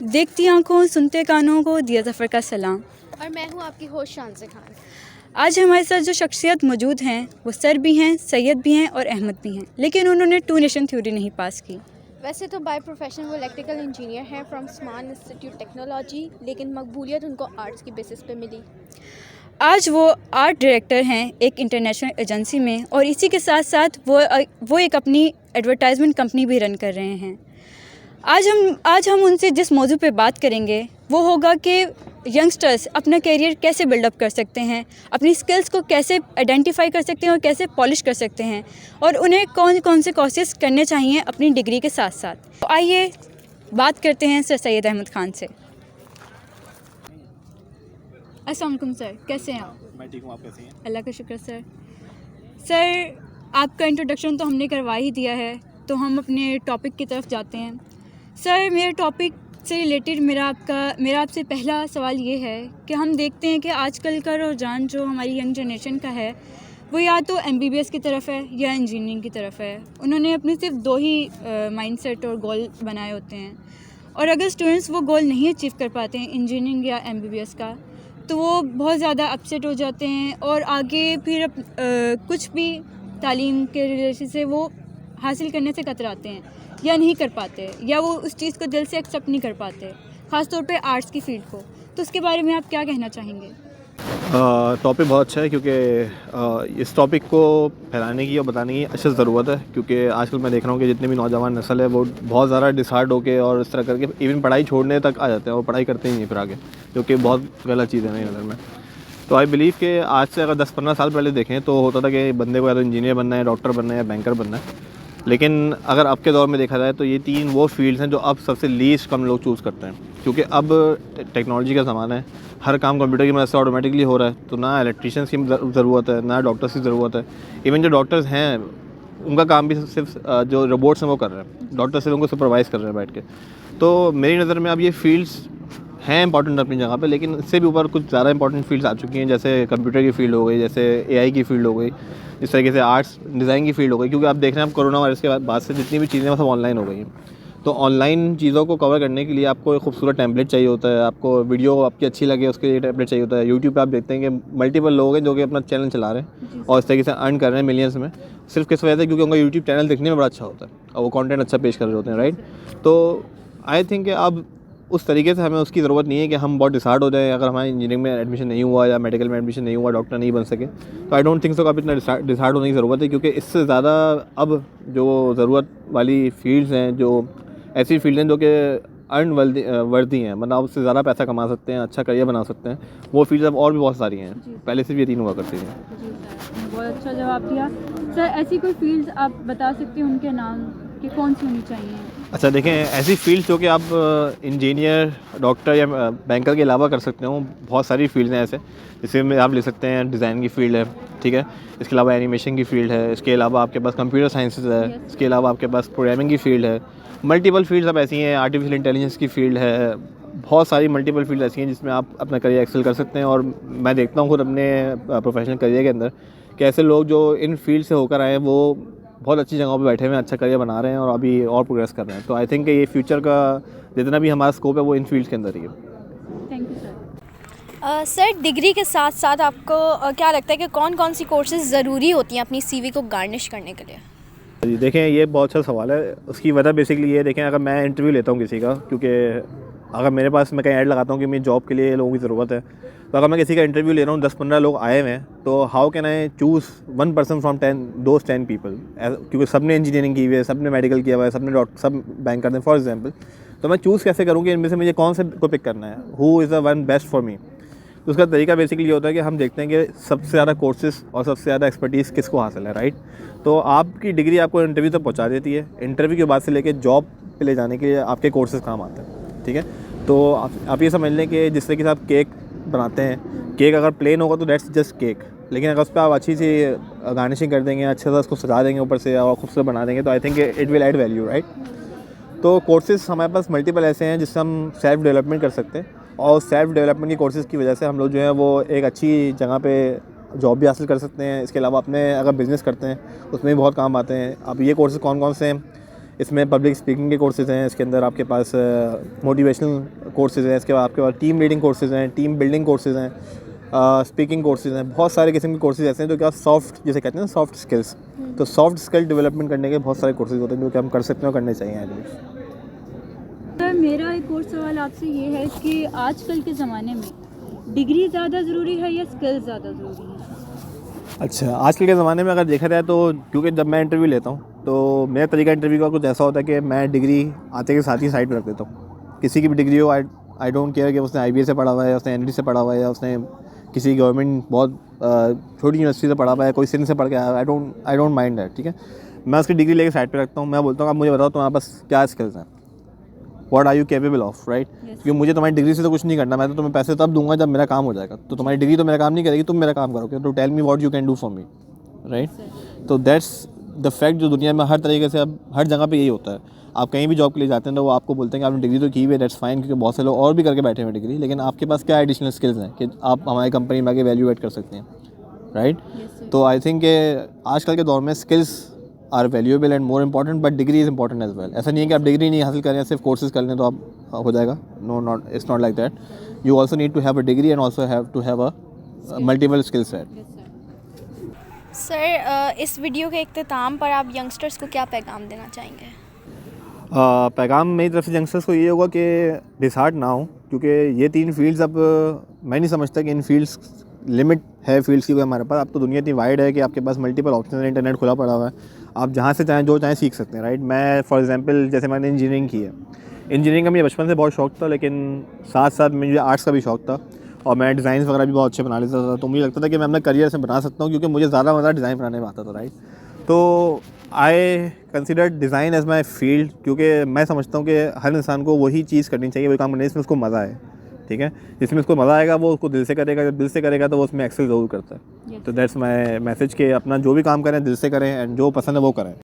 देखती आंखों सुनते कानों को दिया ज़फ़र का सलाम। और मैं हूँ आपकी होस्ट शांज़े खान। आज हमारे साथ जो शख्सियत मौजूद हैं वो सर भी हैं, सैयद भी हैं और अहमद भी हैं, लेकिन उन्होंने टू नेशन थ्योरी नहीं पास की। वैसे तो बाय प्रोफेशन वो इलेक्ट्रिकल इंजीनियर हैं फ्रॉम स्मार्ट इंस्टीट्यूट टेक्नोलॉजी, लेकिन मकबूलियत उनको आर्ट्स की बेसिस पे मिली। आज वो आर्ट डायरेक्टर हैं एक इंटरनेशनल एजेंसी में, और इसी के साथ साथ वो एक अपनी एडवर्टाइजमेंट कंपनी भी रन कर रहे हैं। आज हम उनसे जिस मौजू पे बात करेंगे वो होगा कि यंगस्टर्स अपना करियर कैसे बिल्डअप कर सकते हैं, अपनी स्किल्स को कैसे आइडेंटिफाई कर सकते हैं और कैसे पॉलिश कर सकते हैं, और उन्हें कौन कौन से कोर्सेज करने चाहिए अपनी डिग्री के साथ साथ। तो आइए बात करते हैं सर सैयद अहमद ख़ान से। अस्सलाम वालेकुम सर, कैसे हैं आप? मैं ठीक हूँ, आप कैसी हैं? अल्लाह का शुक्र सर। सर आपका इंट्रोडक्शन तो हमने करवा ही दिया है, तो हम अपने टॉपिक की तरफ जाते हैं। सर मेरे टॉपिक से रिलेटेड मेरा आपसे पहला सवाल ये है कि हम देखते हैं कि आजकल का रुझान जो हमारी यंग जनरेशन का है वो या तो MBBS की तरफ है या इंजीनियरिंग की तरफ है। उन्होंने अपने सिर्फ दो ही माइंडसेट और गोल बनाए होते हैं, और अगर स्टूडेंट्स वो गोल नहीं अचीव कर पाते हैं इंजीनियरिंग या MBBS का, तो वो बहुत ज़्यादा अपसेट हो जाते हैं और आगे फिर कुछ भी तालीम के रिलेशन से वो हासिल करने से कतराते हैं या नहीं कर पाते, या वो उस चीज़ को दिल से एक्सेप्ट नहीं कर पाते, ख़ास तौर पे आर्ट्स की फील्ड को। तो उसके बारे में आप क्या कहना चाहेंगे? टॉपिक बहुत अच्छा है, क्योंकि इस टॉपिक को फैलाने की और बताने की अच्छी ज़रूरत है, क्योंकि आजकल मैं देख रहा हूँ कि जितने भी नौजवान नस्ल है वो बहुत ज़्यादा डिसहार्ड होके और इस तरह करके इवन पढ़ाई छोड़ने तक आ जाते हैं और पढ़ाई करते ही नहीं फिर आगे, जो कि बहुत गलत चीज़ है मेरी नज़र में। तो आई बिलीव कि आज से अगर 10-15 साल पहले देखें तो होता था कि बंदे को या तो इंजीनियर बनना है, डॉक्टर बनना है या बैंकर बनना है, लेकिन अगर अब के दौर में देखा जाए तो ये तीन वो फील्ड्स हैं जो अब सबसे लीस्ट कम लोग चूज़ करते हैं, क्योंकि अब टेक्नोलॉजी का ज़माना है, हर काम कंप्यूटर की मदद से ऑटोमेटिकली हो रहा है। तो ना इलेक्ट्रीशियंस की ज़रूरत है, ना डॉक्टर्स की ज़रूरत है। इवन जो डॉक्टर्स हैं उनका काम भी सिर्फ जो रोबोट्स हैं वो कर रहे हैं, डॉक्टर सिर्फ उनको सुपरवाइज़ कर रहे हैं बैठ के। तो मेरी नज़र में अब ये फील्ड्स हैं इंपॉर्टेंट अपनी जगह पे, लेकिन इससे भी ऊपर कुछ ज़्यादा इंपॉर्टेंट फील्ड्स आ चुकी हैं, जैसे कंप्यूटर की फील्ड हो गई, जैसे AI की फील्ड हो गई, इस तरीके से आर्ट्स डिज़ाइन की फील्ड हो गई, क्योंकि आप देख रहे हैं अब कोरोना वायरस के बाद से जितनी भी चीज़ें वो सब ऑनलाइन हो गई हैं। तो ऑनलाइन चीज़ों को कवर करने के लिए आपको एक खूबसूरत टेम्पलेट चाहिए होता है, आपको वीडियो आपकी अच्छी लगे उसके लिए टेम्पलेट चाहिए होता है। यूट्यूब पे आप देखते हैं कि मल्टीपल लोग हैं जो कि अपना चैनल चला रहे हैं और इस तरीके से अर्न कर रहे हैं मिलियंस में, सिर्फ किस वजह से, क्योंकि उनका यूट्यूब चैनल दिखने में बड़ा अच्छा होता है और वो कंटेंट अच्छा पेश कर रहे होते हैं, राइट। तो आई थिंक कि अब उस तरीके से हमें उसकी ज़रूरत नहीं है कि हम बहुत डिसहार्ड हो जाएं अगर हमारे इंजीनियरिंग में एडमिशन नहीं हुआ या मेडिकल में एडमिशन नहीं हुआ, डॉक्टर नहीं बन सके। तो आई डोंट थिंक सो अब इतना डिसहार्ड होने की ज़रूरत है, क्योंकि इससे ज़्यादा अब जो ज़रूरत वाली फील्ड्स हैं, जो ऐसी फील्ड हैं जो कि अर्न वर्दी हैं, मतलब उससे ज़्यादा पैसा कमा सकते हैं, अच्छा करियर बना सकते हैं, वो फील्ड्स अब और भी बहुत सारी हैं। पहले सिर्फ ये तीन हुआ करती थी। जी सर, बहुत अच्छा जवाब दिया। सर ऐसी कोई फील्ड्स आप बता सकते हैं उनके नाम कि कौन सी होनी चाहिए? अच्छा देखें, ऐसी फील्ड जो कि आप इंजीनियर, डॉक्टर या बैंकर के अलावा कर सकते हो, बहुत सारी फील्ड हैं ऐसे, जिसमें में आप ले सकते हैं डिज़ाइन की फील्ड है, ठीक है, इसके अलावा एनिमेशन की फील्ड है, इसके अलावा आपके पास कंप्यूटर साइंसेज है, इसके अलावा आपके पास प्रोग्रामिंग की फील्ड है, मल्टीपल फील्ड्स अब ऐसी हैं, आर्टिफिशियल इंटेलिजेंस की फील्ड है, बहुत सारी मल्टीपल फील्ड ऐसी हैं जिसमें आप अपना करियर एक्सेल कर सकते हैं। और मैं देखता हूँ खुद अपने प्रोफेशनल करियर के अंदर कि ऐसे लोग जो इन फील्ड से होकर आए हैं वो बहुत अच्छी जगहों पे बैठे हुए हैं, अच्छा करियर बना रहे हैं और अभी और प्रोग्रेस कर रहे हैं। तो आई थिंक ये फ्यूचर का जितना भी हमारा स्कोप है वो इन फील्ड्स के अंदर ही है। Thank you sir. Sir degree के साथ साथ आपको क्या लगता है कि कौन कौन सी कोर्सेज़ ज़रूरी होती हैं अपनी CV को गार्निश करने के लिए? जी देखें, ये बहुत अच्छा सवाल है। उसकी वजह बेसिकली ये देखें, अगर मैं इंटरव्यू लेता हूँ किसी का, क्योंकि अगर मेरे पास मैं कहीं ऐड लगाता हूँ कि मेरी जॉब के लिए लोगों की ज़रूरत है, तो अगर मैं किसी का इंटरव्यू ले रहा हूँ, 10-15 लोग आए हुए हैं, तो how can I choose 1 person from 10 people, क्योंकि सब ने इंजीनियरिंग की हुई है, सब ने मेडिकल किया हुआ है, सब बैंक करते हैं फॉर एग्जाम्पल। तो मैं चूज़ कैसे करूँ कि इनमें से मुझे कौन से को पिक करना है, who is the one best for me. तो उसका तरीका बेसिकली ये होता है कि हम देखते हैं कि सबसे ज़्यादा कोर्सेज और सबसे ज़्यादा एक्सपर्टीज़ किसको हासिल है, राइट। तो आपकी डिग्री आपको इंटरव्यू तक पहुंचा देती है, इंटरव्यू के बाद से लेके जॉब पे ले जाने के लिए आपके कोर्सेज काम आते हैं, ठीक है। तो आप ये समझ लें कि जिस तरीके से आप केक बनाते हैं, केक अगर प्लेन होगा तो दैट्स जस्ट केक, लेकिन अगर उस पर आप अच्छी सी गार्निशिंग कर देंगे, अच्छे से उसको सजा देंगे ऊपर से और खूबसूरत बना देंगे, तो I think it will add value, right. तो कोर्सेज हमारे पास मल्टीपल ऐसे हैं जिससे हम सेल्फ डेवलपमेंट कर सकते हैं, और सेल्फ डेवलपमेंट की कोर्सेज़ की वजह से हम लोग जो है वो एक अच्छी जगह पे जॉब भी हासिल कर सकते हैं। इसके अलावा अपने अगर बिज़नेस करते हैं उसमें भी बहुत काम आते हैं। अब ये कोर्सेज़ कौन कौन से हैं, इसमें पब्लिक स्पीकिंग के कोर्सेज़ हैं, इसके अंदर आपके पास मोटिवेशनल कोर्सेज़ हैं, इसके बाद आपके पास टीम लीडिंग कोर्सेज़ हैं, टीम बिल्डिंग कोर्सेज़ हैं, स्पीकिंग कोर्सेज़ हैं, बहुत सारे किस्म के कोर्सेज़ ऐसे हैं जो कि आप सॉफ्ट, जिसे कहते हैं ना सॉफ्ट स्किल्स, तो सॉफ्ट स्किल डेवलपमेंट करने के बहुत सारे कोर्सेज़ होते हैं जो कि हम कर सकते हैं और करने चाहिए। I believe. सर मेरा एक और सवाल आपसे ये है कि आजकल के ज़माने में डिग्री ज़्यादा ज़रूरी है या स्किल्स ज़्यादा ज़रूरी है? अच्छा, आजकल के ज़माने में अगर देखा जाए तो, क्योंकि जब मैं इंटरव्यू लेता हूँ तो मेरा तरीका इंटरव्यू का कुछ ऐसा होता है कि मैं डिग्री आते के साथ ही साइड पर रख देता हूँ। किसी की भी डिग्री हो, आई डोंट केयर कि उसने IBA से पढ़ा हुआ है, उसने ND से पढ़ा हुआ है, या उसने किसी गवर्नमेंट बहुत छोटी यूनिवर्सिटी से पढ़ा हुआ है, कोई सिंध से पढ़ के आया, आई डोंट माइंड दैट, ठीक है। मैं उसकी डिग्री लेके साइड पे रखता हूँ। मैं बोलता हूँ आप मुझे बताओ तुम्हारे पास क्या स्किल्स हैं, what are you capable of, right. क्योंकि मुझे तुम्हारी डिग्री से तो कुछ नहीं करना, मैं तो तुम्हें पैसे तब दूंगा जब मेरा काम हो जाएगा। तो तुम्हारी डिग्री तो मेरा काम नहीं करेगी, तुम मेरा काम करोगे। तो tell me what you can do for me, right. तो दैट्स द फैक्ट जो दुनिया में हर तरीके से अब हर जगह पे यही होता है। आप कहीं भी जॉब के लिए जाते हैं तो वो आपको बोलते हैं कि आपने डिग्री तो की हुई है, दैट्स फाइन, क्योंकि बहुत से लोग और भी करके बैठे हुए डिग्री, लेकिन आपके पास क्या एडिशनल स्किल्स हैं कि आप हमारी कंपनी में आगे वैल्यू ऐड कर सकते हैं, राइट। तो आई थिंक आजकल के दौर में skills are valuable and more important, but degree is important as well. ऐसा नहीं है कि आप डिग्री नहीं हासिल करें, सिर्फ कोर्सेज कर लें तो आप हो जाएगा। No, not, it's not like that. You also need to have a degree and also have to have a multiple skill set. Sir इस वीडियो के इख्तिताम पर आप यंगस्टर्स को क्या पैगाम देना चाहेंगे? पैगाम मेरी तरफ से यंगस्टर्स को ये होगा कि डिसहार्ट ना हो, क्योंकि ये 3 फील्ड्स अब मैं नहीं समझता कि इन फील्ड्स लिमिट है फील्ड्स की कोई हमारे पास। अब तो दुनिया इतनी वाइड है कि आपके पास मल्टीपल ऑप्शन है, इंटरनेट खुला पड़ा हुआ है, आप जहाँ से चाहें जो चाहें सीख सकते हैं, राइट। मैं फॉर एग्जांपल जैसे मैंने इंजीनियरिंग की है, इंजीनियरिंग का मुझे बचपन से बहुत शौक था, लेकिन साथ साथ मुझे आर्ट्स का भी शौक था और मैं डिज़ाइन वगैरह भी बहुत अच्छे बना लेता था। तो मुझे लगता था कि मैं अपना करियर से बना सकता हूँ, क्योंकि मुझे ज़्यादा मज़ा डिज़ाइन बनाने में आता था, राइट। तो I consider design as my field, क्योंकि मैं समझता हूँ कि हर इंसान को वही चीज़ करनी चाहिए, वही काम करने जिसमें उसको मज़ा आए, ठीक है। जिसमें उसको मज़ा आएगा वो उसको दिल से करेगा, जब दिल से करेगा तो वो उसमें एक्सेल ज़रूर करता है। तो दैट्स माई मैसेज कि अपना जो भी काम करें दिल से करें एंड जो पसंद है वो करें।